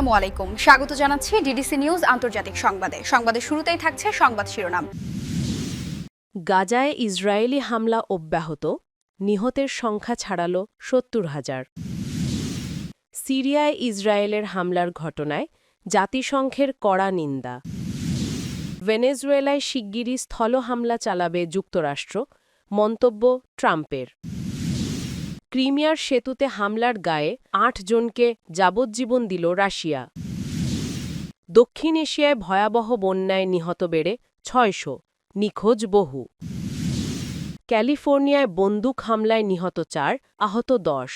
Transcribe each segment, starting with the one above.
আসসালামু আলাইকুম, স্বাগত জানাচ্ছি ডিডিসি নিউজ আন্তর্জাতিক সংবাদে শুরুতেই থাকছে সংবাদ শিরোনাম। গাজায় ইসরায়েলি হামলা অব্যাহত, নিহতের সংখ্যা ছাড়ালো ৭০,০০০। সিরিয়ায় ইসরায়েলের হামলার ঘটনায় জাতিসংঘের কড়া নিন্দা। ভেনেজুয়েলায় শিগগিরই স্থল হামলা চালাবে যুক্তরাষ্ট্র, মন্তব্য ট্রাম্পের। ক্রিমিয়ার সেতুতে হামলার গায়ে ৮ জনকে যাবজ্জীবন দিল রাশিয়া। দক্ষিণ এশিয়ায় ভয়াবহ বন্যায় নিহত বেড়ে ৬০০, নিখোঁজ বহু। ক্যালিফোর্নিয়ায় বন্দুক হামলায় নিহত ৪, আহত ১০।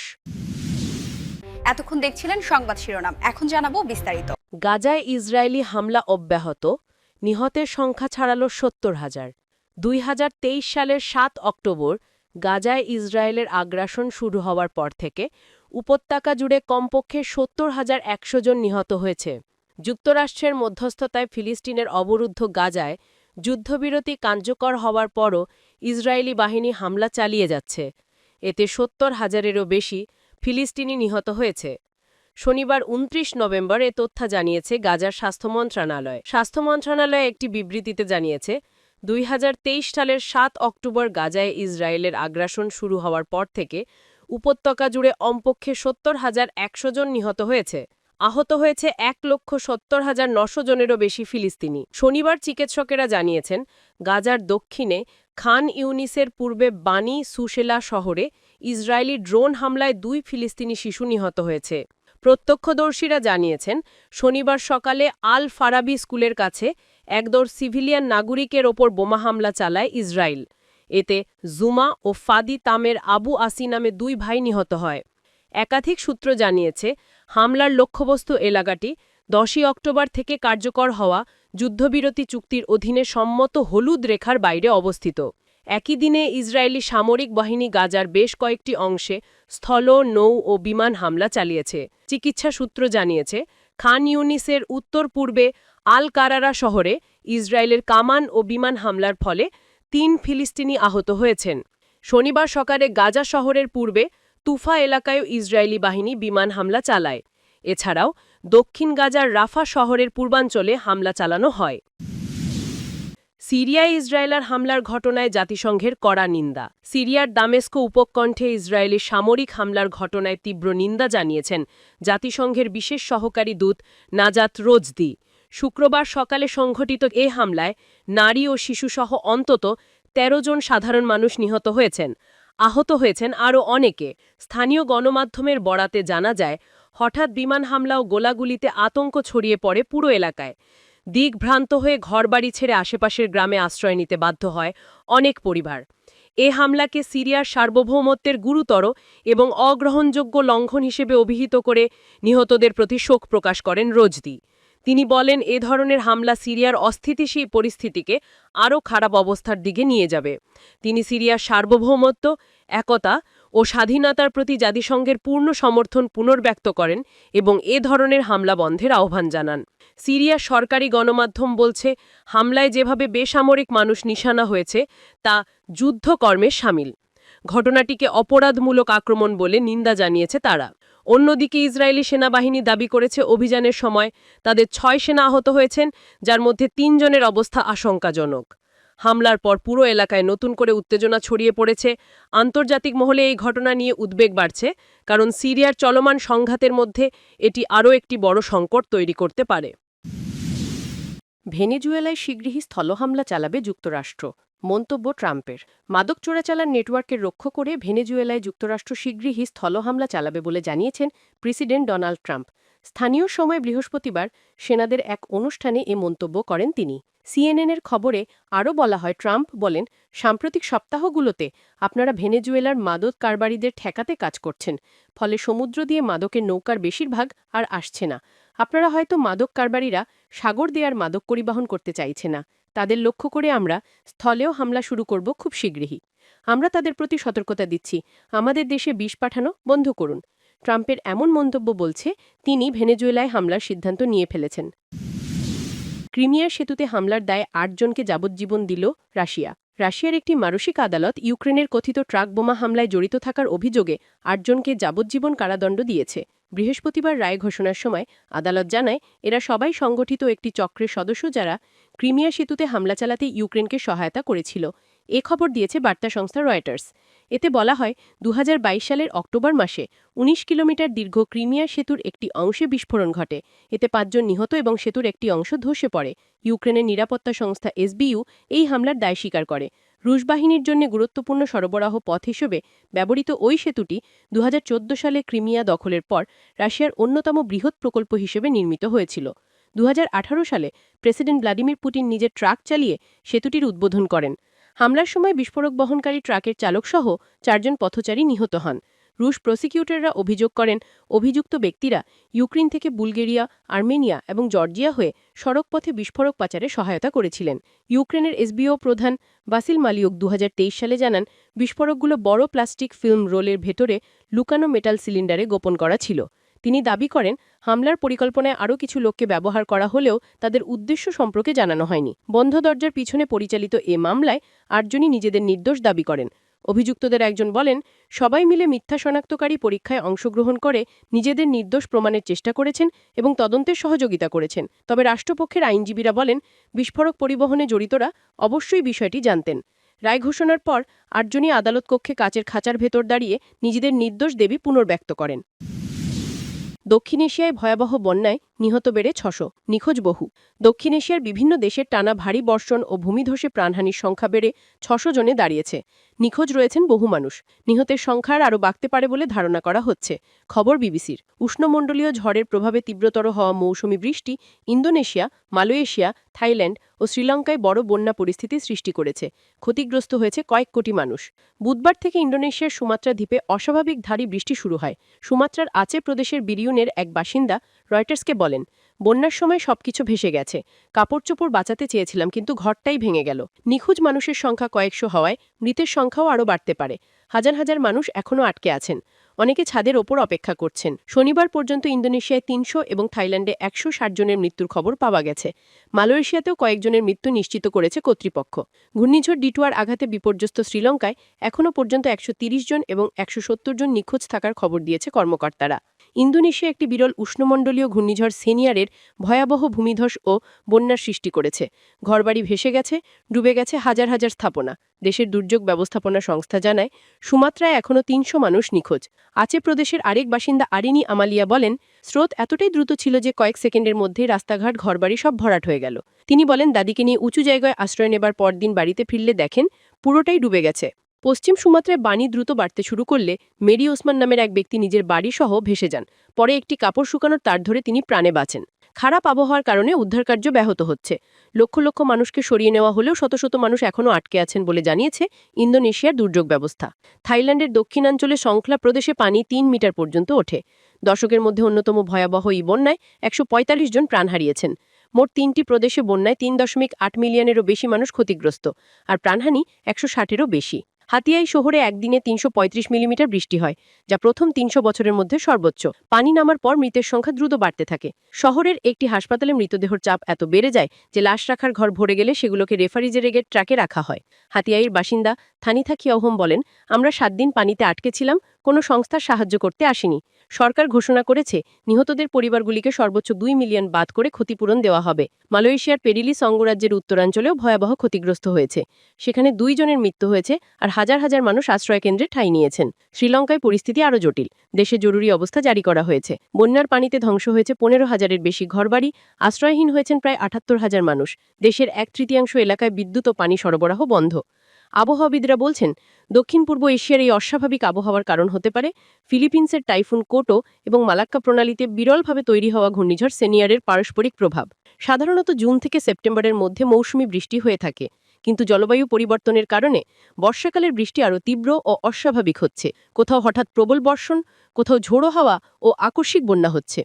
এতক্ষণ দেখছিলেন সংবাদ শিরোনাম, এখন জানাবো বিস্তারিত। গাজায় ইসরায়েলি হামলা অব্যাহত, নিহতের সংখ্যা ছাড়ালো ৭০,০০০। ২০২৩ সালের ৭ অক্টোবর গাজায় ইসরায়েলের আগ্রাসন শুরু হওয়ার পর থেকে উপত্যকা জুড়ে কমপক্ষে ৭০,১০০ জন নিহত হয়েছে। যুক্তরাষ্ট্রের মধ্যস্থতায় ফিলিস্তিনের অবরুদ্ধ গাজায় যুদ্ধবিরতি কার্যকর হওয়ার পরও ইসরায়েলি বাহিনী হামলা চালিয়ে যাচ্ছে। এতে ৭০,০০০-এরও বেশি ফিলিস্তিনি নিহত হয়েছে। শনিবার ২৯ নভেম্বর এ তথ্য জানিয়েছে গাজার স্বাস্থ্য মন্ত্রণালয়। স্বাস্থ্য মন্ত্রণালয় একটি বিবৃতিতে জানিয়েছে, ২০২৩ সালের ৭ অক্টোবর গাজায় ইসরায়েলের আগ্রাসন শুরু হওয়ার পর থেকে উপত্যকা জুড়ে কমপক্ষে ৭০,১০০ জন নিহত হয়েছে। আহত হয়েছে ১,৭০,৯০০ জনেরও বেশি ফিলিস্তিনি। শনিবার চিকিৎসকেরা জানিয়েছেন, গাজার দক্ষিণে খান ইউনিসের পূর্বে বানি সুশেলা শহরে ইসরায়েলি ড্রোন হামলায় ২ ফিলিস্তিনি শিশু নিহত হয়েছে। প্রত্যক্ষদর্শীরা জানিয়েছেন, শনিবার সকালে আল ফারাবি স্কুলের কাছে একদল সিভিলিয়ান নাগরিকের ওপর বোমা হামলা চালায় ইসরায়েল। এতে জুমা ও ফাদি তামের আবু আসি নামে ২ ভাই নিহত হয়। একাধিক সূত্র জানিয়েছে, হামলার লক্ষ্যবস্তু এলাকাটি ১০ অক্টোবর থেকে কার্যকর হওয়া যুদ্ধবিরতি চুক্তির অধীনে সম্মত হলুদ রেখার বাইরে অবস্থিত। একই দিনে ইসরায়েলি সামরিক বাহিনী গাজার বেশ কয়েকটি অংশে স্থল, নৌ ও বিমান হামলা চালিয়েছে। চিকিৎসা সূত্র জানিয়েছে, খান ইউনিসের উত্তর-পূর্বে আল কারারা শহরে ইসরায়েলের কামান ও বিমান হামলার ফলে ৩ ফিলিস্তিনি আহত হয়েছেন। শনিবার সকালে গাজা শহরের পূর্বে তুফা এলাকায়ও ইসরায়েলি বাহিনী বিমান হামলা চালায়। এছাড়াও দক্ষিণ গাজার রাফা শহরের পূর্বাঞ্চলে হামলা চালানো হয়। সিরিয়ায় ইসরায়েলের হামলার ঘটনায় জাতিসংঘের কড়া নিন্দা। সিরিয়ার দামেস্কো উপকণ্ঠে ইসরায়েলি সামরিক হামলার ঘটনায় তীব্র নিন্দা জানিয়েছেন জাতিসংঘের বিশেষ সহকারী দূত নাজাত রোজদি। শুক্রবার সকালে সংঘটিত এ হামলায় নারী ও শিশুসহ অন্তত ১৩ জন সাধারণ মানুষ নিহত হয়েছেন। আহত হয়েছেন আরও অনেকে। স্থানীয় গণমাধ্যমের বরাতে জানা যায়, হঠাৎ বিমান হামলা ও গোলাগুলিতে আতঙ্ক ছড়িয়ে পড়ে পুরো এলাকায়। দিকভ্রান্ত হয়ে ঘরবাড়ি ছেড়ে আশেপাশের গ্রামে আশ্রয় নিতে বাধ্য হয় অনেক পরিবার। এ হামলাকে সিরিয়ার সার্বভৌমত্বের গুরুতর এবং অগ্রহণযোগ্য লঙ্ঘন হিসেবে অভিহিত করে নিহতদের প্রতি শোক প্রকাশ করেন রোজদি। তিনি বলেন, এ ধরনের হামলা সিরিয়ার অস্থিতিশীল পরিস্থিতিকে আরও খারাপ অবস্থার দিকে নিয়ে যাবে। তিনি সিরিয়ার সার্বভৌমত্ব, একতা ও স্বাধীনতার প্রতি জাতিসংঘের পূর্ণ সমর্থন পুনর্ব্যক্ত করেন এবং এ ধরনের হামলা বন্ধের আহ্বান জানান। সিরিয়ার সরকারি গণমাধ্যম বলছে, হামলায় যেভাবে বেসামরিক মানুষ নিশানা হয়েছে তা যুদ্ধকর্মে শামিল। ঘটনাটিকে অপরাধমূলক আক্রমণ বলে নিন্দা জানিয়েছে তারা। অন্যদিকে ইসরায়েলি সেনাবাহিনী দাবি করেছে, অভিযানের সময় তাদের ৬ সেনা আহত হয়েছেন, যার মধ্যে ৩ জনের অবস্থা আশঙ্কাজনক। হামলার পর পুরো এলাকায় নতুন করে উত্তেজনা ছড়িয়ে পড়েছে। আন্তর্জাতিক মহলে এই ঘটনা নিয়ে উদ্বেগ বাড়ছে, কারণ সিরিয়ার চলমান সংঘাতের মধ্যে এটি আরও একটি বড় সংকট তৈরি করতে পারে। ভেনেজুয়েলায় শীঘ্রই স্থল হামলা চালাবে যুক্তরাষ্ট্র, মন্তব্য ট্রাম্পের। মাদক চোরাচালান নেটওয়ার্কের লক্ষ্য করে ভেনেজুয়েলায় যুক্তরাষ্ট্র শীঘ্রই স্থল হামলা চালাবে বলে জানিয়েছেন প্রেসিডেন্ট ডোনাল্ড ট্রাম্প। স্থানীয় সময় বৃহস্পতিবার সেনাদের এক অনুষ্ঠানে এ মন্তব্য করেন তিনি। সিএনএনের খবরে আরও বলা হয়, ট্রাম্প বলেন, সাম্প্রতিক সপ্তাহগুলোতে আপনারা ভেনেজুয়েলার মাদক কারবারিদের ঠেকাতে কাজ করছেন, ফলে সমুদ্র দিয়ে মাদকের নৌকার বেশিরভাগ আর আসছে না। আপনারা হয়তো মাদক কারবারিরা সাগর দেয়ার মাদক পরিবহন করতে চাইছে না, তাদের লক্ষ্য করে আমরা স্থলেও হামলা শুরু করব খুব শীঘ্রই। আমরা তাদের প্রতি সতর্কতা দিচ্ছি, আমাদের দেশে বিষ পাঠানো বন্ধ করুন। ট্রাম্পের এমন মন্তব্য বলছে তিনি ভেনেজুয়েলায় হামলার সিদ্ধান্ত নিয়ে ফেলেছেন। ক্রিমিয়ার সেতুতে হামলার দায়ে ৮ জনকে যাবজ্জীবন দিল রাশিয়া। রাশিয়ার একটি মানসিক আদালত ইউক্রেনের কথিত ট্রাক বোমা হামলায় জড়িত থাকার অভিযোগে ৮ জনকে যাবজ্জীবন কারাদণ্ড দিয়েছে। বৃহস্পতিবার রায় ঘোষণার সময় আদালত জানায় এরা সবাই সংগঠিত একটি চক্রের সদস্য যারা ক্রিমিয়া সেতুতে হামলা চালাতে ইউক্রেনকে সহায়তা করেছিল। এ খবর দিয়েছে বার্তা সংস্থা রয়টার্স। এতে বলা হয় ২০২২ সালের অক্টোবর মাসে ১৯ কিলোমিটার দীর্ঘ ক্রিমিয়া সেতুর একটি অংশে বিস্ফোরণ ঘটে। এতে ৫ জন নিহত এবং সেতুর একটি অংশ ধসে পড়ে। ইউক্রেনের নিরাপত্তা সংস্থা এসবিইউ এই হামলার দায় স্বীকার করে। রুশ বাহিনীর জন্য গুরুত্বপূর্ণ সরবরাহ পথ হিসেবে ব্যবহৃত ওই সেতুটি ২০১৪ সালে ক্রিমিয়া দখলের পর রাশিয়ার অন্যতম বৃহৎ প্রকল্প হিসেবে নির্মিত হয়েছিল। ২০১৮ সালে প্রেসিডেন্ট ভ্লাদিমির পুতিন নিজের ট্রাক চালিয়ে সেতুটির উদ্বোধন করেন। হামলার সময় বিস্ফোরক বহনকারী ট্রাকের চালকসহ ৪ জন পথচারী নিহত হন। রুশ প্রসিকিউটররা অভিযোগ করেন অভিযুক্ত ব্যক্তিরা ইউক্রেন থেকে বুলগেরিয়া, আর্মেনিয়া এবং জর্জিয়া হয়ে সড়কপথে বিস্ফোরক পাচারে সহায়তা করেছিলেন। ইউক্রেনের এসবিও প্রধান বাসিল মালিউক ২০২৩ সালে জানান বিস্ফোরকগুলো বড় প্লাস্টিক ফিল্ম রোলের ভেতরে লুকানো মেটাল সিলিন্ডারে গোপন করা ছিল। তিনি দাবি করেন হামলার পরিকল্পনায় আরও কিছু লোককে ব্যবহার করা হলেও তাদের উদ্দেশ্য সম্পর্কে জানানো হয়নি। বন্ধ দরজার পিছনে পরিচালিত এ মামলায় ৮ জনই নিজেদের নির্দোষ দাবি করেন। অভিযুক্তদের একজন বলেন সবাই মিলে মিথ্যা শনাক্তকারী পরীক্ষায় অংশগ্রহণ করে নিজেদের নির্দোষ প্রমাণের চেষ্টা করেছেন এবং তদন্তের সহযোগিতা করেছেন। তবে রাষ্ট্রপক্ষের আইনজীবীরা বলেন বিস্ফোরক পরিবহনে জড়িতরা অবশ্যই বিষয়টি জানতেন। রায় ঘোষণার পর ৮ জনই আদালত কক্ষে কাচের খাঁচার ভেতর দাঁড়িয়ে নিজেদের নির্দোষ দাবি পুনর্ব্যক্ত করেন। দক্ষিণ এশিয়ায় ভয়াবহ বন্যায় নিহত বেড়ে ৬০০, নিখোঁজ বহু। দক্ষিণ এশিয়ার বিভিন্ন দেশের টানা ভারী বর্ষণ ও ভূমিধসে প্রাণহানির সংখ্যা বেড়ে ৬০০ জনে দাঁড়িয়েছে। নিখোঁজ রয়েছেন বহু মানুষ। নিহতের সংখ্যা আরও বাড়তে পারে বলে ধারণা করা হচ্ছে। খবর বিবিসির। উষ্ণমণ্ডলীয় ঝড়ের প্রভাবে তীব্রতর হওয়া মৌসুমি বৃষ্টি ইন্দোনেশিয়া, মালয়েশিয়া, থাইল্যান্ড ও শ্রীলঙ্কায় বড় বন্যা পরিস্থিতি সৃষ্টি করেছে। ক্ষতিগ্রস্ত হয়েছে কয়েক কোটি মানুষ। বুধবার থেকে ইন্দোনেশিয়ার সুমাত্রা দ্বীপে অস্বাভাবিক ভারী বৃষ্টি শুরু হয়। সুমাত্রার আচে প্রদেশের বিরিউনের এক বাসিন্দা রয়টার্সকে বলেন বন্যার সময় সবকিছু ভেসে গেছে। কাপড়চোপড় বাঁচাতে চেয়েছিলাম কিন্তু ঘরটাই ভেঙে গেল। নিখোঁজ মানুষের সংখ্যা কয়েকশো হওয়ায় মৃতের সংখ্যাও আরও বাড়তে পারে। হাজার হাজার মানুষ এখনও আটকে আছেন। অনেকে ছাদের ওপর অপেক্ষা করছেন। শনিবার পর্যন্ত ইন্দোনেশিয়ায় ৩০০ এবং থাইল্যান্ডে ১৬০ জনের মৃত্যুর খবর পাওয়া গেছে। মালয়েশিয়াতেও কয়েকজনের মৃত্যু নিশ্চিত করেছে কর্তৃপক্ষ। ঘূর্ণিঝড় ডিটুয়ার আঘাতে বিপর্যস্ত শ্রীলঙ্কায় এখনও পর্যন্ত ১৩০ জন এবং ১৭০ জন নিখোঁজ থাকার খবর দিয়েছে কর্মকর্তারা। ইন্দোনেশিয়া একটি বিরল উষ্ণমণ্ডলীয় ঘূর্ণিঝড় সেনিয়ারের ভয়াবহ ভূমিধস ও বন্যার সৃষ্টি করেছে। ঘরবাড়ি ভেসে গেছে, ডুবে গেছে হাজার হাজার স্থাপনা। দেশের দুর্যোগ ব্যবস্থাপনা সংস্থা জানায় সুমাত্রায় এখনও ৩০০ মানুষ নিখোঁজ। আচে প্রদেশের আরেক বাসিন্দা আরিনি আমালিয়া বলেন স্রোত এতটাই দ্রুত ছিল যে কয়েক সেকেন্ডের মধ্যেই রাস্তাঘাট ঘরবাড়ি সব ভরাট হয়ে গেল। তিনি বলেন দাদিকে নিয়ে উঁচু জায়গায় আশ্রয় নেবার পরদিন বাড়িতে ফিরলে দেখেন পুরোটাই ডুবে গেছে। পশ্চিম সুমাত্রায় পানি দ্রুত বাড়তে শুরু করলে মেরি ওসমান নামের এক ব্যক্তি নিজের বাড়িসহ ভেসে যান। পরে একটি কাপড় শুকানোর তার ধরে তিনি প্রাণে বাঁচেন। খারাপ আবহাওয়ার কারণে উদ্ধারকার্য ব্যাহত হচ্ছে। লক্ষ লক্ষ মানুষকে সরিয়ে নেওয়া হলেও শত শত মানুষ এখনও আটকে আছেন বলে জানিয়েছে ইন্দোনেশিয়ার দুর্যোগ ব্যবস্থা। থাইল্যান্ডের দক্ষিণাঞ্চলে সংখ্লা প্রদেশে পানি ৩ মিটার পর্যন্ত ওঠে। দশকের মধ্যে অন্যতম ভয়াবহ এই বন্যায় ১৪৫ জন প্রাণ হারিয়েছেন। মোট ৩টি প্রদেশে বন্যায় ৩.৮ মিলিয়নেরও বেশি মানুষ ক্ষতিগ্রস্ত, আর প্রাণহানি ১৬০-এরও বেশি। হাতিয়াই শহরে একদিনে ৩৩৫ মিলিমিটার বৃষ্টি হয়, যা প্রথম ৩০০ বছরের মধ্যে সর্বোচ্চ। পানি নামার পর মৃতের সংখ্যা দ্রুত বাড়তে থাকে। শহরের একটি হাসপাতালে মৃতদেহর চাপ এত বেড়ে যায় যে লাশ রাখার ঘর ভরে গেলে সেগুলোকে রেফ্রিজারেটর ট্রাকে রাখা হয়। হাতিয়াইয়ের বাসিন্দা থানিথা খিয়াওহম বলেন আমরা ৭ দিন পানিতে আটকে ছিলাম, কোনো সংস্থা সাহায্য করতে আসেনি। সরকার ঘোষণা করেছে নিহতদের পরিবারগুলিকে সর্বোচ্চ ২ মিলিয়ন বাদ করে ক্ষতিপূরণ দেওয়া হবে। মালয়েশিয়ার পেরিলিস অঙ্গরাজ্যের উত্তরাঞ্চলেও ভয়াবহ ক্ষতিগ্রস্ত হয়েছে। সেখানে ২ জনের মৃত্যু হয়েছে আর হাজার হাজার মানুষ আশ্রয়কেন্দ্রে ঠাঁই নিয়েছেন। শ্রীলঙ্কায় পরিস্থিতি আরও জটিল। দেশে জরুরি অবস্থা জারি করা হয়েছে। বন্যার পানিতে ধ্বংস হয়েছে ১৫,০০০-এর বেশি ঘরবাড়ি, আশ্রয়হীন হয়েছেন প্রায় ৭৮,০০০ মানুষ। দেশের ১/৩ এলাকায় বিদ্যুৎ ও পানি সরবরাহ বন্ধ। আবহাওয়াবিদরা বলছেন দক্ষিণ পূর্ব এশিয়ার এই অস্বাভাবিক আবহাওয়ার কারণ হতে পারে ফিলিপিন্সের টাইফুন কোটো এবং মালাক্কা প্রণালীতে বিরলভাবে তৈরি হওয়া ঘূর্ণিঝড় সেনিয়ারের পারস্পরিক প্রভাব। সাধারণত জুন থেকে সেপ্টেম্বরের মধ্যে মৌসুমি বৃষ্টি হয়ে থাকে, কিন্তু জলবায়ু পরিবর্তনের কারণে বর্ষাকালের বৃষ্টি আরও তীব্র ও অস্বাভাবিক হচ্ছে। কোথাও হঠাৎ প্রবল বর্ষণ, কোথাও ঝোড়ো হাওয়া ও আকস্মিক বন্যা হচ্ছে।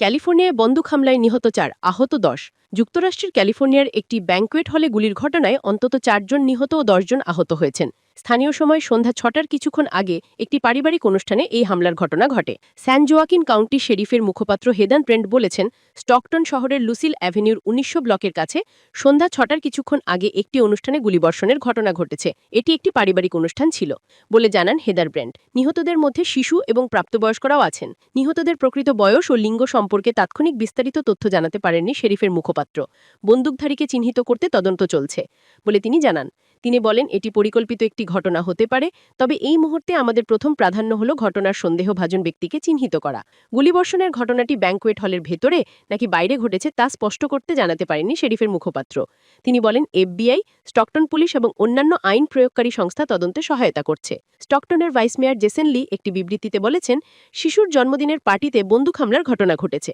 ক্যালিফোর্নিয়ায় বন্দুক হামলায় নিহত ৪, আহত ১০। যুক্তরাষ্ট্রের ক্যালিফোর্নিয়ার একটি ব্যাংকুয়েট হলে গুলির ঘটনায় অন্তত ৪ জন নিহত ও ১০ জন আহত হয়েছেন। স্থানীয় সময় সন্ধ্যা 6টার কিছুক্ষণ আগে একটি পারিবারিক অনুষ্ঠানে এই হামলার ঘটনা ঘটে। স্যান জোয়াকিন কাউন্টি শেরিফের মুখপাত্র হেদান ব্রেন্ট বলেছেন, স্টকটন শহরের লুসিল অ্যাভিনিউর 1900 ব্লকের কাছে সন্ধ্যা 6টার কিছুক্ষণ আগে একটি অনুষ্ঠানে গুলিবর্ষণের ঘটনা ঘটেছে। এটি একটি পারিবারিক অনুষ্ঠান ছিল বলে জানান হেদার ব্রেন্ট। নিহতদের মধ্যে শিশু এবং প্রাপ্তবয়স্করাও আছেন। নিহতদের প্রকৃত বয়স ও লিঙ্গ সম্পর্কে তাৎক্ষণিক বিস্তারিত তথ্য জানাতে পারেননি শেরিফের মুখপাত্র। বন্দুকধারীকে চিহ্নিত করতে তদন্ত চলছে বলে তিনি জানান। তিনি বলেন, এটি পরিকল্পিত একটি ঘটনা হতে পারে, তবে এই মুহূর্তে আমাদের প্রথম প্রাধান্য হল ঘটনার সন্দেহভাজন ব্যক্তিকে চিহ্নিত করা। গুলিবর্ষণের ঘটনাটি ব্যাংকোয়েট হলের ভেতরে নাকি বাইরে ঘটেছে তা স্পষ্ট করতে জানাতে পারেননি শেরিফের মুখপাত্র। তিনি বলেন, এফবিআই, স্টকটন পুলিশ এবং অন্যান্য আইন প্রয়োগকারী সংস্থা তদন্তে সহায়তা করছে। স্টকটনের ভাইস মেয়র জেসেন লি একটি বিবৃতিতে বলেছেন, শিশুর জন্মদিনের পার্টিতে বন্দুক হামলার ঘটনা ঘটেছে।